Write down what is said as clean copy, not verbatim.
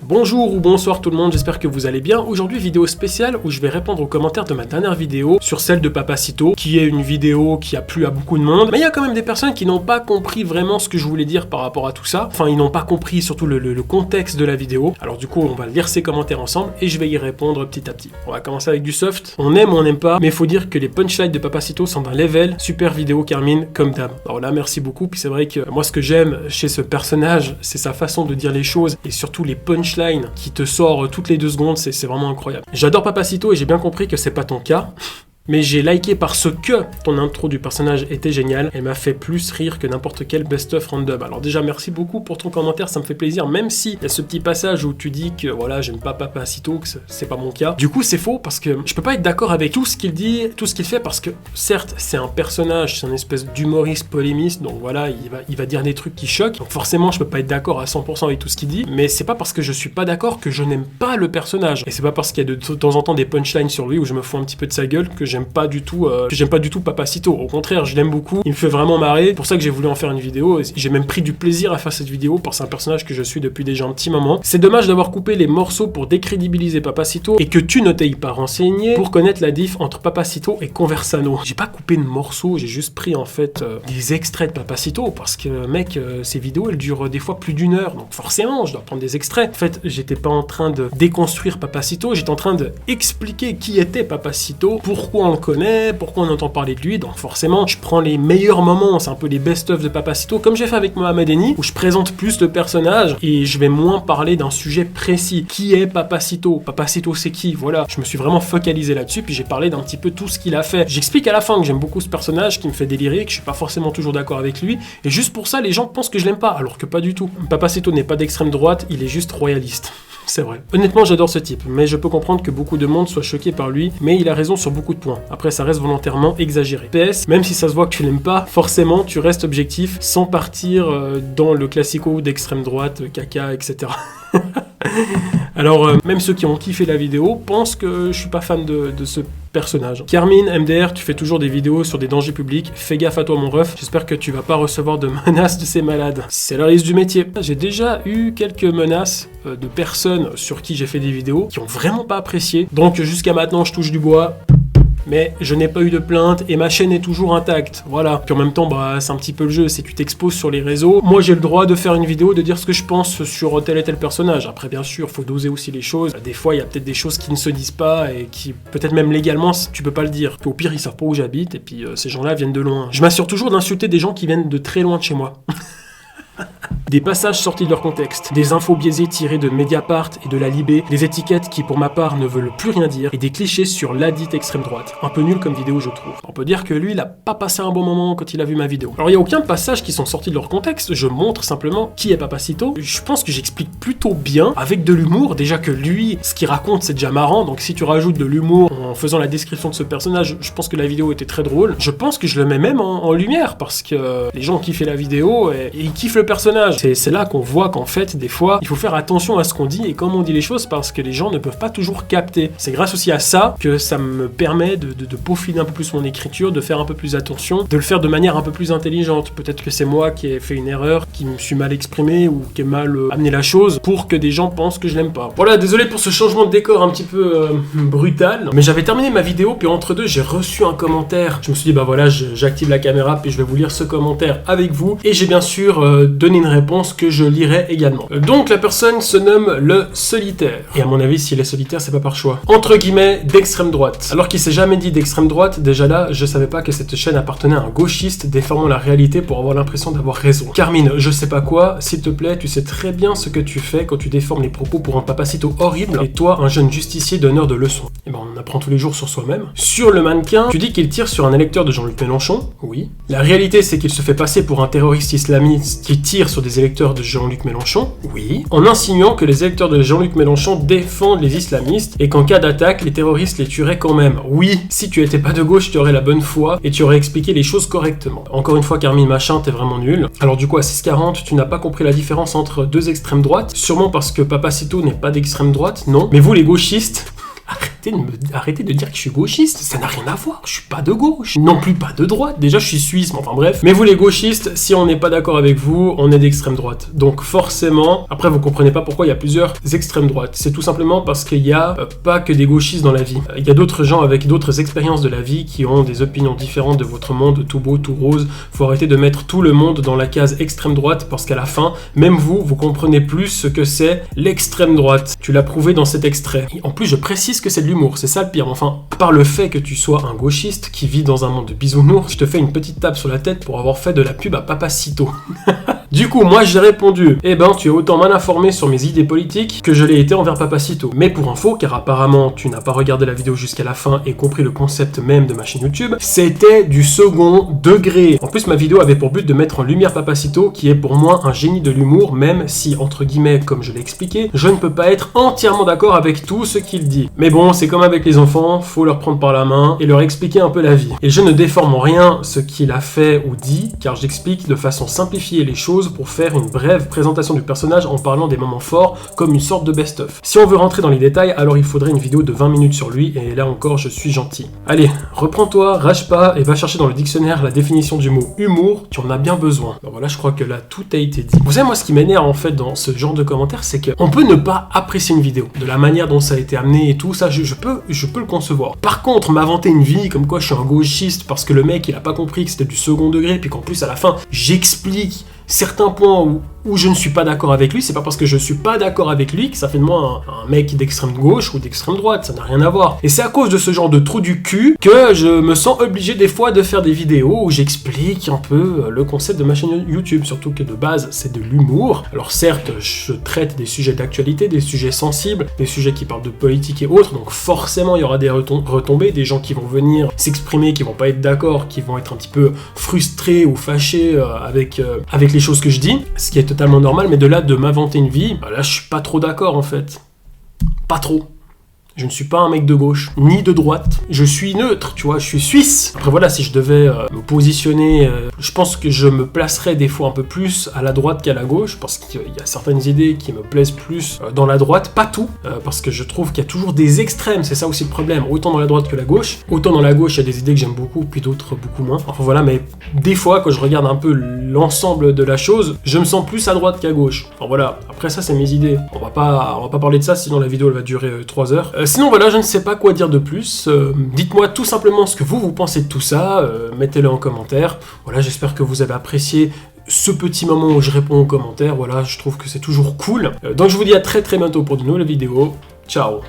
Bonjour ou bonsoir tout le monde, j'espère que vous allez bien. Aujourd'hui vidéo spéciale où je vais répondre aux commentaires de ma dernière vidéo sur celle de Papacito, qui est une vidéo qui a plu à beaucoup de monde. Mais il y a quand même des personnes qui n'ont pas compris vraiment ce que je voulais dire par rapport à tout ça. Enfin, ils n'ont pas compris surtout le contexte de la vidéo. Alors du coup, on va lire ces commentaires ensemble et je vais y répondre petit à petit. On va commencer avec du soft. On aime ou on n'aime pas, mais il faut dire que les punchlines de Papacito sont d'un level. Super vidéo Carmine, comme d'hab. Alors là, merci beaucoup. Puis c'est vrai que moi, ce que j'aime chez ce personnage, c'est sa façon de dire les choses et surtout les punchlines qui te sort toutes les 2 secondes, c'est vraiment incroyable. J'adore Papacito et j'ai bien compris que c'est pas ton cas. Mais j'ai liké parce que ton intro du personnage était génial et m'a fait plus rire que n'importe quel best-of random. Alors déjà, merci beaucoup pour ton commentaire, ça me fait plaisir, même si il y a ce petit passage où tu dis que voilà, j'aime pas Papacito, que c'est pas mon cas. Du coup, c'est faux parce que je peux pas être d'accord avec tout ce qu'il dit, tout ce qu'il fait, parce que certes, c'est un personnage, c'est une espèce d'humoriste polémiste, donc voilà, il va dire des trucs qui choquent. Donc forcément, je peux pas être d'accord à 100% avec tout ce qu'il dit, mais c'est pas parce que je suis pas d'accord que je n'aime pas le personnage. Et c'est pas parce qu'il y a de temps en temps des punchlines sur lui où je me fous un petit peu de sa gueule que j'aime pas du tout Papacito. Au contraire, je l'aime beaucoup, il me fait vraiment marrer, c'est pour ça que j'ai voulu en faire une vidéo, et j'ai même pris du plaisir à faire cette vidéo parce que c'est un personnage que je suis depuis déjà un petit moment. C'est dommage d'avoir coupé les morceaux pour décrédibiliser Papacito et que tu ne t'aies pas renseigné pour connaître la diff entre Papacito et Conversano. J'ai pas coupé de morceaux, j'ai juste pris en fait des extraits de Papacito parce que mec, ces vidéos elles durent des fois plus d'1 heure, donc forcément je dois prendre des extraits. En fait, j'étais pas en train de déconstruire Papacito, j'étais en train de expliquer qui était Papacito, pourquoi on le connaît, pourquoi on entend parler de lui, donc forcément je prends les meilleurs moments, c'est un peu les best-of de Papacito, comme j'ai fait avec Mohamed Eni, où je présente plus le personnage et je vais moins parler d'un sujet précis. Qui est Papacito? Papacito c'est qui? Voilà, je me suis vraiment focalisé là-dessus, puis j'ai parlé d'un petit peu tout ce qu'il a fait. J'explique à la fin que j'aime beaucoup ce personnage, qui me fait délirer, que je suis pas forcément toujours d'accord avec lui, et juste pour ça les gens pensent que je l'aime pas, alors que pas du tout. Papacito n'est pas d'extrême droite, il est juste royaliste. C'est vrai. Honnêtement, j'adore ce type, mais je peux comprendre que beaucoup de monde soit choqué par lui, mais il a raison sur beaucoup de points. Après, ça reste volontairement exagéré. PS, même si ça se voit que tu l'aimes pas, forcément, tu restes objectif sans partir dans le classico d'extrême droite, caca, etc. Alors, même ceux qui ont kiffé la vidéo pensent que je suis pas fan de ce personnage. Carmine, MDR, tu fais toujours des vidéos sur des dangers publics. Fais gaffe à toi, mon ref. J'espère que tu vas pas recevoir de menaces de ces malades. C'est la risque du métier. J'ai déjà eu quelques menaces de personnes sur qui j'ai fait des vidéos qui ont vraiment pas apprécié. Donc, jusqu'à maintenant, je touche du bois. Mais je n'ai pas eu de plainte et ma chaîne est toujours intacte, voilà. Puis en même temps, bah, c'est un petit peu le jeu, c'est que tu t'exposes sur les réseaux. Moi, j'ai le droit de faire une vidéo, de dire ce que je pense sur tel et tel personnage. Après, bien sûr, faut doser aussi les choses. Des fois, il y a peut-être des choses qui ne se disent pas et qui, peut-être même légalement, tu peux pas le dire. Au pire, ils savent pas où j'habite et puis ces gens-là viennent de loin. Je m'assure toujours d'insulter des gens qui viennent de très loin de chez moi. Des passages sortis de leur contexte, des infos biaisées tirées de Mediapart et de la Libé, des étiquettes qui pour ma part ne veulent plus rien dire, et des clichés sur la dite extrême droite. Un peu nul comme vidéo je trouve. On peut dire que lui il a pas passé un bon moment quand il a vu ma vidéo. Alors il y a aucun passage qui sont sortis de leur contexte, je montre simplement qui est Papacito. Je pense que j'explique plutôt bien, avec de l'humour, déjà que lui, ce qu'il raconte c'est déjà marrant, donc si tu rajoutes de l'humour en faisant la description de ce personnage, je pense que la vidéo était très drôle. Je pense que je le mets même en lumière, parce que les gens ont kiffé la vidéo et ils kiffent le personnage. C'est là qu'on voit qu'en fait, des fois, il faut faire attention à ce qu'on dit et comment on dit les choses parce que les gens ne peuvent pas toujours capter. C'est grâce aussi à ça que ça me permet de peaufiner un peu plus mon écriture, de faire un peu plus attention, de le faire de manière un peu plus intelligente. Peut-être que c'est moi qui ai fait une erreur, qui me suis mal exprimé ou qui ai mal amené la chose pour que des gens pensent que je l'aime pas. Voilà, désolé pour ce changement de décor un petit peu brutal, mais j'avais terminé ma vidéo puis entre deux, j'ai reçu un commentaire. Je me suis dit, bah voilà, j'active la caméra puis je vais vous lire ce commentaire avec vous et j'ai bien sûr donné une réponse que je lirai également. Donc la personne se nomme le solitaire. Et à mon avis, s'il est solitaire, c'est pas par choix. Entre guillemets, d'extrême droite. Alors qu'il s'est jamais dit d'extrême droite, déjà là, je savais pas que cette chaîne appartenait à un gauchiste déformant la réalité pour avoir l'impression d'avoir raison. Carmine, je sais pas quoi, s'il te plaît, tu sais très bien ce que tu fais quand tu déformes les propos pour un Papacito horrible et toi, un jeune justicier donneur de leçons. Et ben, on apprend tous les jours sur soi-même. Sur le mannequin, tu dis qu'il tire sur un électeur de Jean-Luc Mélenchon. Oui. La réalité, c'est qu'il se fait passer pour un terroriste islamiste qui tire sur des électeurs de Jean-Luc Mélenchon, oui, en insinuant que les électeurs de Jean-Luc Mélenchon défendent les islamistes et qu'en cas d'attaque, les terroristes les tueraient quand même. Oui, si tu étais pas de gauche, tu aurais la bonne foi et tu aurais expliqué les choses correctement. Encore une fois, Carmine Machin, t'es vraiment nul. Alors du coup, à 6h40, tu n'as pas compris la différence entre deux extrêmes droites, sûrement parce que Papacito n'est pas d'extrême droite, non. Mais vous, les gauchistes... arrêtez de dire que je suis gauchiste, ça n'a rien à voir, je suis pas de gauche, non plus pas de droite, déjà je suis suisse, mais enfin bref. Mais vous les gauchistes, si on n'est pas d'accord avec vous, on est d'extrême droite. Donc forcément, après vous comprenez pas pourquoi il y a plusieurs extrêmes droites, c'est tout simplement parce qu'il y a pas que des gauchistes dans la vie. Il y a d'autres gens avec d'autres expériences de la vie qui ont des opinions différentes de votre monde, tout beau, tout rose. Faut arrêter de mettre tout le monde dans la case extrême droite parce qu'à la fin, même vous comprenez plus ce que c'est l'extrême droite. Tu l'as prouvé dans cet extrait. Et en plus, je précise que c'est de l'humour, c'est ça le pire. Enfin, par le fait que tu sois un gauchiste qui vit dans un monde de bisounours, je te fais une petite tape sur la tête pour avoir fait de la pub à Papacito. Du coup, moi j'ai répondu, eh ben tu es autant mal informé sur mes idées politiques que je l'ai été envers Papacito. Mais pour info, car apparemment tu n'as pas regardé la vidéo jusqu'à la fin et compris le concept même de ma chaîne YouTube, c'était du second degré. En plus, ma vidéo avait pour but de mettre en lumière Papacito, qui est pour moi un génie de l'humour, même si, entre guillemets, comme je l'ai expliqué, je ne peux pas être entièrement d'accord avec tout ce qu'il dit. Mais bon, c'est comme avec les enfants, faut leur prendre par la main et leur expliquer un peu la vie. Et je ne déforme en rien ce qu'il a fait ou dit, car j'explique de façon simplifiée les choses pour faire une brève présentation du personnage en parlant des moments forts comme une sorte de best-of. Si on veut rentrer dans les détails, alors il faudrait une vidéo de 20 minutes sur lui et là encore je suis gentil. Allez, reprends-toi, rage pas et va chercher dans le dictionnaire la définition du mot humour, tu en as bien besoin. Ben voilà, je crois que là tout a été dit. Vous savez, moi ce qui m'énerve en fait dans ce genre de commentaires, c'est qu'on peut ne pas apprécier une vidéo, de la manière dont ça a été amené et tout, ça je peux le concevoir. Par contre, m'inventer une vie comme quoi je suis un gauchiste parce que le mec il a pas compris que c'était du second degré, puis qu'en plus à la fin j'explique certains points où je ne suis pas d'accord avec lui, c'est pas parce que je suis pas d'accord avec lui que ça fait de moi un mec d'extrême gauche ou d'extrême droite, ça n'a rien à voir. Et c'est à cause de ce genre de trou du cul que je me sens obligé des fois de faire des vidéos où j'explique un peu le concept de ma chaîne YouTube, surtout que de base c'est de l'humour. Alors certes, je traite des sujets d'actualité, des sujets sensibles, des sujets qui parlent de politique et autres, donc forcément il y aura des retombées, des gens qui vont venir s'exprimer, qui vont pas être d'accord, qui vont être un petit peu frustrés ou fâchés avec les choses que je dis, ce qui est totalement normal, mais de là de m'inventer une vie, bah là je suis pas trop d'accord en fait. Pas trop. Je ne suis pas un mec de gauche, ni de droite. Je suis neutre, tu vois, je suis suisse. Après voilà, si je devais me positionner, je pense que je me placerais des fois un peu plus à la droite qu'à la gauche, parce qu'il y a certaines idées qui me plaisent plus dans la droite, pas tout, parce que je trouve qu'il y a toujours des extrêmes, c'est ça aussi le problème, autant dans la droite que la gauche. Autant dans la gauche, il y a des idées que j'aime beaucoup, puis d'autres beaucoup moins. Enfin voilà, mais des fois, quand je regarde un peu l'ensemble de la chose, je me sens plus à droite qu'à gauche. Enfin voilà, après ça c'est mes idées. On va pas parler de ça, sinon la vidéo elle va durer 3 heures. Sinon voilà, je ne sais pas quoi dire de plus. Dites-moi tout simplement ce que vous pensez de tout ça, mettez-le en commentaire. Voilà, j'espère que vous avez apprécié ce petit moment où je réponds aux commentaires. Voilà, je trouve que c'est toujours cool. Donc je vous dis à très bientôt pour de nouvelles vidéos. Ciao.